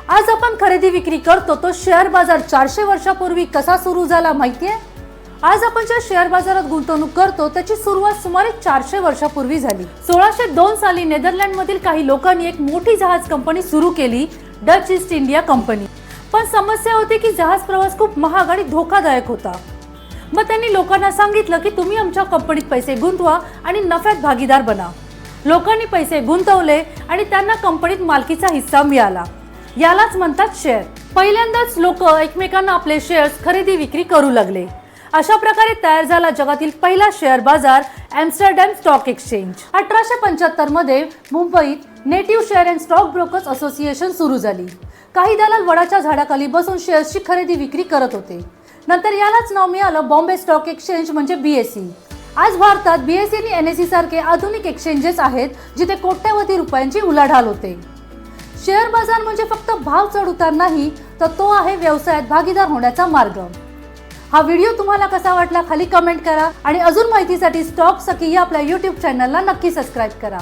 आज आपण खरेदी विक्री करतो तो शेअर बाजार 400 वर्षापूर्वी कसा सुरू झाला माहितीये? आज आपण ज्या शेअर बाजारात गुंतवणूक करतो त्याची सुरुवात सुमारे 400 वर्षापूर्वी झाली। 1602 साली नेदरलँड मधील काही लोकांनी एक मोठी जहाज कंपनी सुरू केली, डच ईस्ट इंडिया कंपनी। पण समस्या होती की जहाज प्रवास खूप महाग आणि धोकादायक होता। मग त्यांनी लोकांना सांगितलं की तुम्ही आमच्या कंपनीत पैसे गुंतवा आणि नफ्यात भागीदार बना। लोकांनी पैसे गुंतवले आणि त्यांना कंपनीत मालकीचा हिस्सा मिळाला। यालाच म्हणतात शेअर। पहिल्यांदाच लोक एकमेकांना आपले शेअर्स खरेदी विक्री करू लागले। अशा प्रकारे तयार झाला जगातील पहिला शेअर बाजार, एम्स्टरडॅम स्टॉक एक्सचेंज। 1875 मध्ये मुंबईत native share and stock brokers association सुरू झाली। काही दलाल वडाच्या झाडाखाली बसून शेअर्सची खरेदी विक्री करत होते। नंतर यालाच नाव मिळालं बॉम्बे स्टॉक एक्सचेंज म्हणजे BSE। आज भारतात BSE आणि NSE सारखे आधुनिक एक्सचेंजेस आहेत जिथे कोट्यवधी रुपयांची उलाढाल होते। शेअर बाजार म्हणजे फक्त भाव चढ उतार नाही, तर तो आहे व्यवसायात भागीदार होण्याचा मार्ग। हा व्हिडिओ तुम्हाला कसा वाटला खाली कमेंट करा आणि अजून माहितीसाठी स्टॉक सखी या आपल्या YouTube चॅनलला नक्की सबस्क्राइब करा।